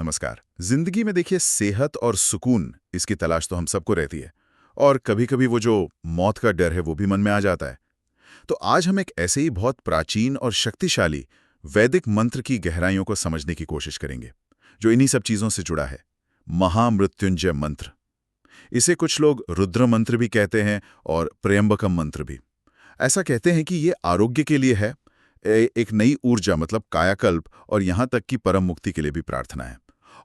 नमस्कार। जिंदगी में देखिए सेहत और सुकून इसकी तलाश तो हम सबको रहती है और कभी-कभी वो जो मौत का डर है वो भी मन में आ जाता है। तो आज हम एक ऐसे ही बहुत प्राचीन और शक्तिशाली वैदिक मंत्र की गहराइयों को समझने की कोशिश करेंगे जो इन्हीं सब चीजों से जुड़ा है। महामृत्युंजय मंत्र। इसे कुछ लोग रुद्र मंत्र भी कहते हैं और त्र्यंबकम मंत्र भी। ऐसा कहते हैं कि ये आरोग्य के लिए है, एक नई ऊर्जा मतलब कायाकल्प और यहां तक कि परम मुक्ति के लिए भी प्रार्थना है।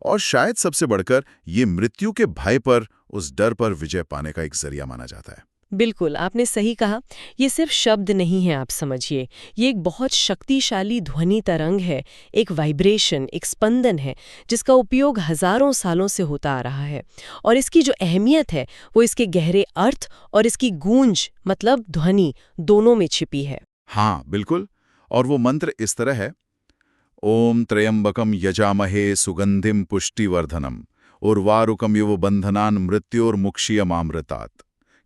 और शायद सबसे बढ़कर ये मृत्यु के भय पर, उस डर पर विजय पाने का एक जरिया माना जाता है। बिल्कुल, आपने सही कहा। ये सिर्फ शब्द नहीं है, आप समझिए। ये एक बहुत शक्तिशाली ध्वनि तरंग है, एक वाइब्रेशन, एक स्पंदन है, जिसका उपयोग हजारों सालों से होता आ रहा है। और इसकी जो अहमियत है, वो इसके गहरे अर्थ और इसकी गूंज मतलब ध्वनि दोनों में छिपी है। हाँ बिल्कुल। और वो मंत्र इस तरह है: ओम त्र्यंबकम यजामहे सुगंधिम पुष्टिवर्धनम उर्वारुकम युव बंधनान मृत्योर्मुक्षीयमामृतात्।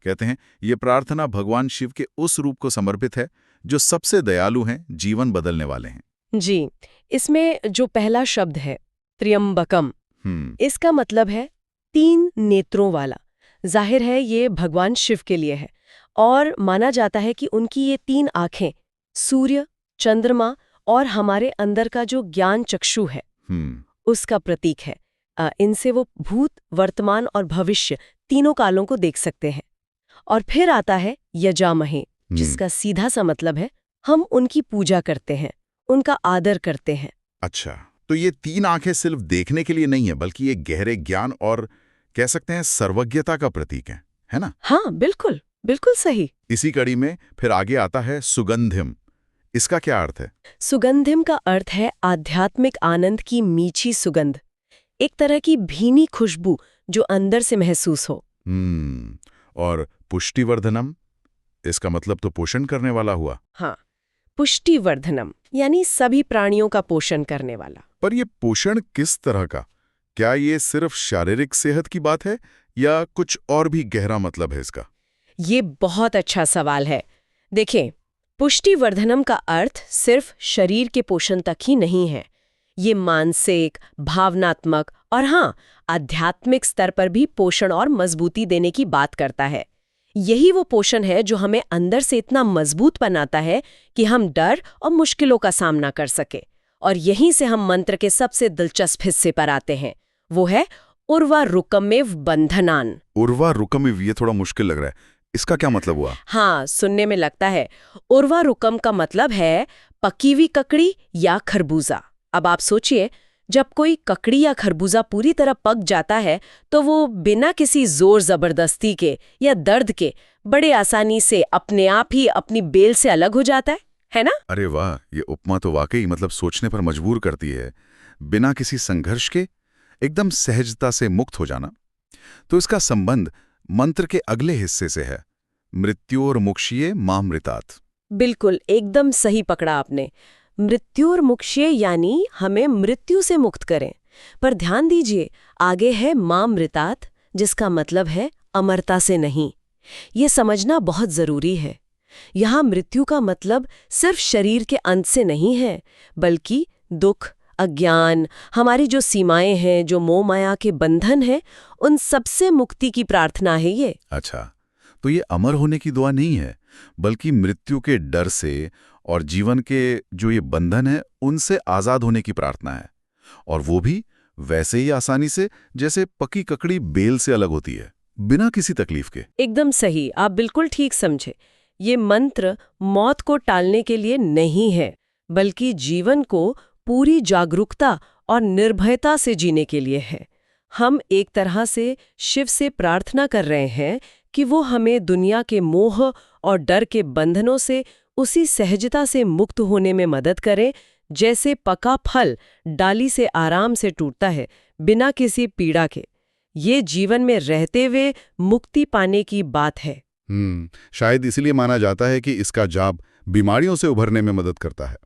कहते हैं ये प्रार्थना भगवान शिव के उस रूप को समर्पित है जो सबसे दयालु हैं, जीवन बदलने वाले हैं। जी, इसमें जो पहला शब्द है त्र्यंबकम, इसका मतलब है 3 नेत्रों वाला। जाहिर है ये भगवान शिव के लिए है और माना जाता है कि उनकी ये 3 आंखें सूर्य, चंद्रमा और हमारे अंदर का जो ज्ञान चक्षु है उसका प्रतीक है। इनसे वो भूत, वर्तमान और भविष्य तीनों कालों को देख सकते हैं। और फिर आता है यजामहे, जिसका सीधा सा मतलब है हम उनकी पूजा करते हैं, उनका आदर करते हैं। अच्छा, तो ये 3 आंखें सिर्फ देखने के लिए नहीं है बल्कि ये गहरे ज्ञान और कह सकते हैं सर्वज्ञता का प्रतीक है ना? हाँ, बिल्कुल बिल्कुल सही। इसी कड़ी में फिर आगे आता है सुगंधिम। इसका क्या अर्थ है? सुगंधिम का अर्थ है आध्यात्मिक आनंद की मीठी सुगंध, एक तरह की भीनी खुशबू जो अंदर से महसूस हो। और पुष्टिवर्धनम, इसका मतलब तो पोषण करने वाला हुआ। हाँ, पुष्टिवर्धनम यानी सभी प्राणियों का पोषण करने वाला। पर ये पोषण किस तरह का? क्या ये सिर्फ शारीरिक सेहत की बात है या कुछ और भी गहरा मतलब है इसका? ये बहुत अच्छा सवाल है। देखें, पुष्टिवर्धनम का अर्थ सिर्फ शरीर के पोषण तक ही नहीं है। ये मानसिक, भावनात्मक और हाँ, आध्यात्मिक स्तर पर भी पोषण और मजबूती देने की बात करता है। यही वो पोषण है जो हमें अंदर से इतना मजबूत बनाता है कि हम डर और मुश्किलों का सामना कर सके। और यहीं से हम मंत्र के सबसे दिलचस्प हिस्से पर आते हैं, वो है उर्वारुकमिव बंधनान। उर्वारुकमिव, ये थोड़ा मुश्किल लग रहा है, इसका क्या मतलब हुआ? हाँ, सुनने में लगता है। उर्वारुकम का मतलब है पकी हुई ककड़ी या खरबूजा। अब आप सोचिए, जब कोई ककड़ी या खरबूजा पूरी तरह पक जाता है तो वो बिना किसी जोर जबरदस्ती के या दर्द के बड़े आसानी से अपने आप ही अपनी बेल से अलग हो जाता है ना? अरे वाह, ये उपमा तो वाकई मतलब सोचने पर मजबूर करती है। बिना किसी संघर्ष के एकदम सहजता से मुक्त हो जाना। तो इसका संबंध मंत्र के अगले हिस्से से है, मृत्योर्मुक्षीय मामृतात्। बिल्कुल, एकदम सही पकड़ा आपने। मृत्योर्मुक्षीय यानी हमें मृत्यु से मुक्त करें। पर ध्यान दीजिए, आगे है मामृतात्, जिसका मतलब है अमरता से नहीं। ये समझना बहुत जरूरी है। यहाँ मृत्यु का मतलब सिर्फ शरीर के अंत से नहीं है, बल्कि दुख, अज्ञान, हमारी जो सीमाएं हैं, जो मोह माया के बंधन हैं, उन सबसे मुक्ति की प्रार्थना है ये। अच्छा, तो ये अमर होने की दुआ नहीं है बल्कि मृत्यु के डर से और जीवन के जो ये बंधन है उनसे आजाद होने की प्रार्थना है। और वो भी वैसे ही आसानी से जैसे पकी ककड़ी बेल से अलग होती है, बिना किसी तकलीफ के। एकदम सही, आप बिल्कुल ठीक समझे। ये मंत्र मौत को टालने के लिए नहीं है, बल्कि जीवन को पूरी जागरूकता और निर्भयता से जीने के लिए है। हम एक तरह से शिव से प्रार्थना कर रहे हैं कि वो हमें दुनिया के मोह और डर के बंधनों से उसी सहजता से मुक्त होने में मदद करें जैसे पका फल डाली से आराम से टूटता है, बिना किसी पीड़ा के। ये जीवन में रहते हुए मुक्ति पाने की बात है। शायद इसलिए माना जाता है कि इसका जाप बीमारियों से उभरने में मदद करता है,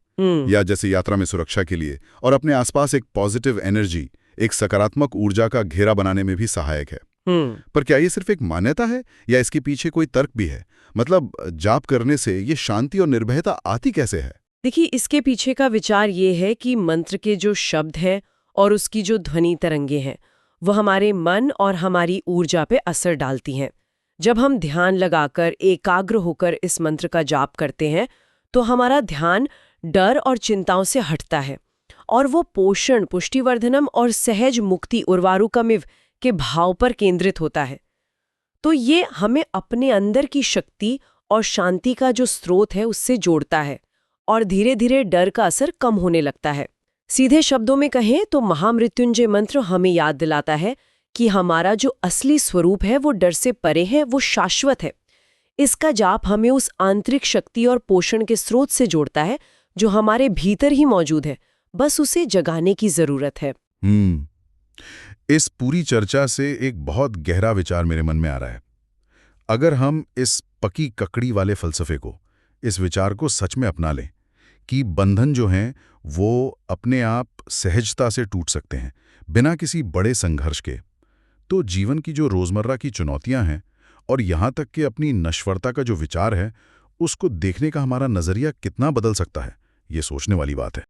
या जैसे यात्रा में सुरक्षा के लिए, और अपने आसपास एक पॉजिटिव एनर्जी, एक सकारात्मक ऊर्जा का घेरा बनाने में भी सहायक है। पर क्या ये सिर्फ एक मान्यता है या इसके पीछे कोई तर्क भी है? मतलब जाप करने से ये शांति और निर्भयता आती कैसे है? देखिए, इसके पीछे का विचार ये है कि मंत्र के जो शब्द हैं और उसकी जो ध्वनि तरंगे हैं वो हमारे मन और हमारी ऊर्जा पे असर डालती हैं। जब हम ध्यान लगाकर एकाग्र होकर इस मंत्र का जाप करते हैं तो हमारा ध्यान डर और चिंताओं से हटता है और वो पोषण, पुष्टिवर्धनम और सहज मुक्ति उर्वारुकमिव के भाव पर केंद्रित होता है। तो ये हमें अपने अंदर की शक्ति और शांति का जो स्रोत है उससे जोड़ता है और धीरे धीरे डर का असर कम होने लगता है। सीधे शब्दों में कहें तो महामृत्युंजय मंत्र हमें याद दिलाता है कि हमारा जो असली स्वरूप है वो डर से परे है, वो शाश्वत है। इसका जाप हमें उस आंतरिक शक्ति और पोषण के स्रोत से जोड़ता है जो हमारे भीतर ही मौजूद है, बस उसे जगाने की जरूरत है। इस पूरी चर्चा से एक बहुत गहरा विचार मेरे मन में आ रहा है। अगर हम इस पकी ककड़ी वाले फलसफे को, इस विचार को सच में अपना लें कि बंधन जो हैं वो अपने आप सहजता से टूट सकते हैं बिना किसी बड़े संघर्ष के, तो जीवन की जो रोजमर्रा की चुनौतियां हैं और यहाँ तक कि अपनी नश्वरता का जो विचार है उसको देखने का हमारा नजरिया कितना बदल सकता है, ये सोचने वाली बात है।